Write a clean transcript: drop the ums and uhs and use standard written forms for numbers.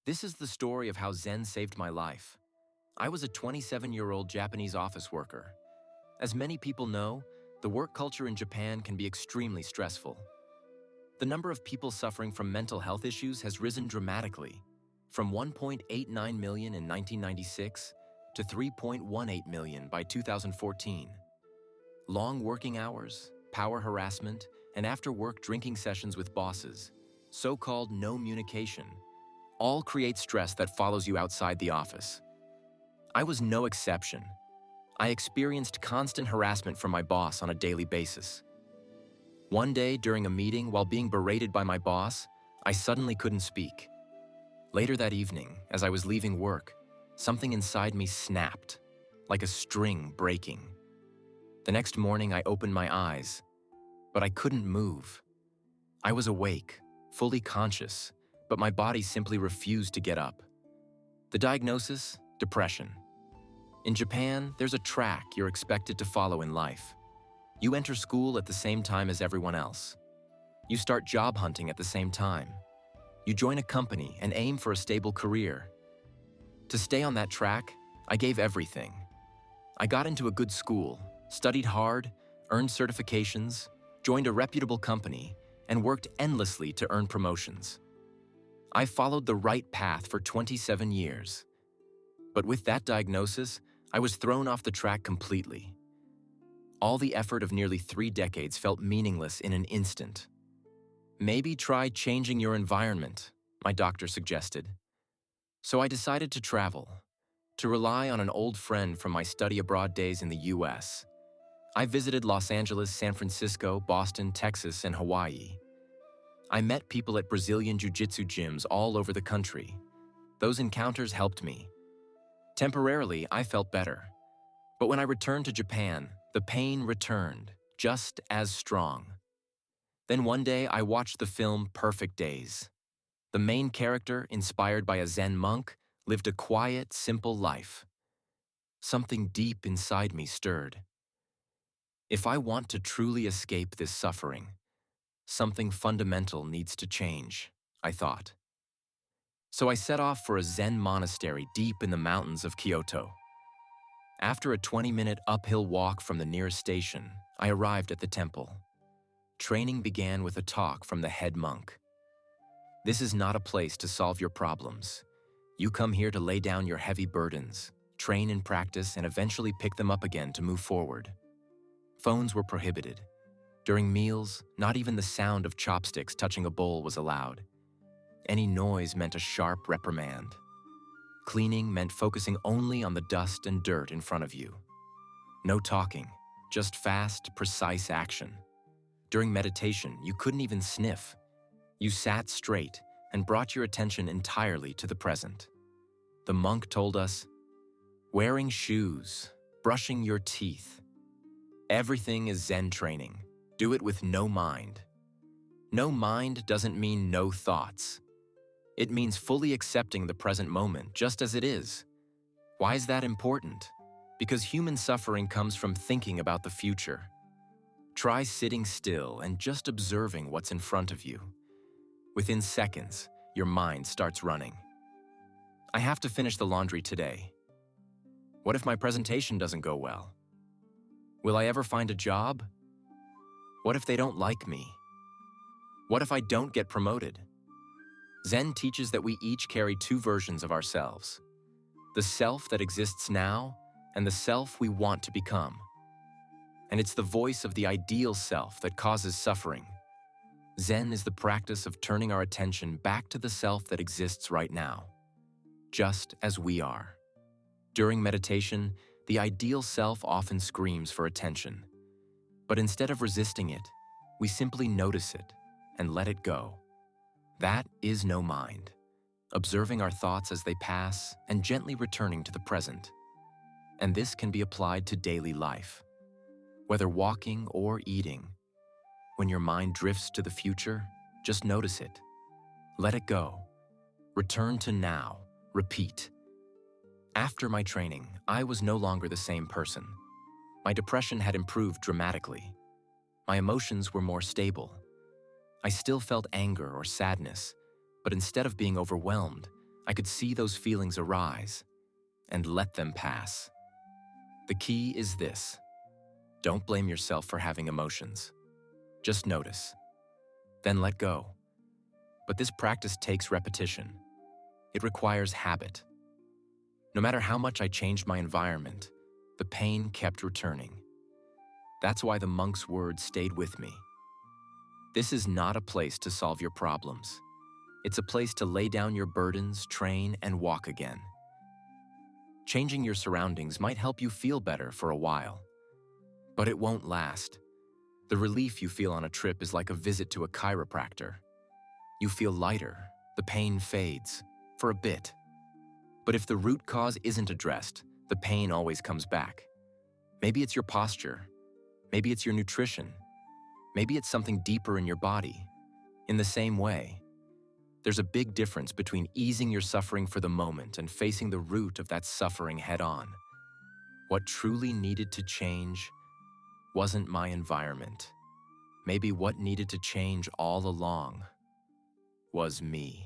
This is the story of how Zen saved my life. I was a 27-year-old Japanese office worker. As many people know, the work culture in Japan can be extremely stressful. The number of people suffering from mental health issues has risen dramatically, from 1.89 million in 1996 to 3.18 million by 2014. Long working hours, power harassment, and after-work drinking sessions with bosses, so-called no-communication, all create stress that follows you outside the office. I was no exception. I experienced constant harassment from my boss on a daily basis. One day, during a meeting while being berated by my boss, I suddenly couldn't speak. Later that evening, as I was leaving work, something inside me snapped, like a string breaking. The next morning, I opened my eyes, but I couldn't move. I was awake, fully conscious, but my body simply refused to get up. The diagnosis? Depression. In Japan, there's a track you're expected to follow in life. You enter school at the same time as everyone else. You start job hunting at the same time. You join a company and aim for a stable career. To stay on that track, I gave everything. I got into a good school, studied hard, earned certifications, joined a reputable company, and worked endlessly to earn promotions. I followed the right path for 27 years. But with that diagnosis, I was thrown off the track completely. All the effort of nearly 3 decades felt meaningless in an instant. Maybe try changing your environment, my doctor suggested. So I decided to travel, to rely on an old friend from my study abroad days in the US. I visited Los Angeles, San Francisco, Boston, Texas, and Hawaii. I met people at Brazilian jiu-jitsu gyms all over the country. Those encounters helped me. Temporarily, I felt better. But when I returned to Japan, the pain returned, just as strong. Then one day, I watched the film Perfect Days. The main character, inspired by a Zen monk, lived a quiet, simple life. Something deep inside me stirred. If I want to truly escape this suffering, something fundamental needs to change, I thought. So I set off for a Zen monastery deep in the mountains of Kyoto. After a 20-minute uphill walk from the nearest station, I arrived at the temple. Training began with a talk from the head monk. This is not a place to solve your problems. You come here to lay down your heavy burdens, train and practice, and eventually pick them up again to move forward. Phones were prohibited. During meals, not even the sound of chopsticks touching a bowl was allowed. Any noise meant a sharp reprimand. Cleaning meant focusing only on the dust and dirt in front of you. No talking, just fast, precise action. During meditation, you couldn't even sniff. You sat straight and brought your attention entirely to the present. The monk told us, wearing shoes, brushing your teeth. Everything is Zen training. Do it with no mind. No mind doesn't mean no thoughts. It means fully accepting the present moment just as it is. Why is that important? Because human suffering comes from thinking about the future. Try sitting still and just observing what's in front of you. Within seconds, your mind starts running. I have to finish the laundry today. What if my presentation doesn't go well? Will I ever find a job? What if they don't like me? What if I don't get promoted? Zen teaches that we each carry 2 versions of ourselves. The self that exists now and the self we want to become. And it's the voice of the ideal self that causes suffering. Zen is the practice of turning our attention back to the self that exists right now, just as we are. During meditation, the ideal self often screams for attention. But instead of resisting it, we simply notice it and let it go. That is no mind, observing our thoughts as they pass and gently returning to the present. And this can be applied to daily life. Whether walking or eating, when your mind drifts to the future, just notice it. Let it go. Return to now. Repeat. After my training, I was no longer the same person. My depression had improved dramatically. My emotions were more stable. I still felt anger or sadness, but instead of being overwhelmed, I could see those feelings arise and let them pass. The key is this: don't blame yourself for having emotions. Just notice, then let go. But this practice takes repetition. It requires habit. No matter how much I changed my environment, the pain kept returning. That's why the monk's words stayed with me. This is not a place to solve your problems. It's a place to lay down your burdens, train, and walk again. Changing your surroundings might help you feel better for a while, but it won't last. The relief you feel on a trip is like a visit to a chiropractor. You feel lighter, the pain fades, for a bit. But if the root cause isn't addressed, the pain always comes back. Maybe it's your posture. Maybe it's your nutrition. Maybe it's something deeper in your body. In the same way, there's a big difference between easing your suffering for the moment and facing the root of that suffering head-on. What truly needed to change wasn't my environment. Maybe what needed to change all along was me.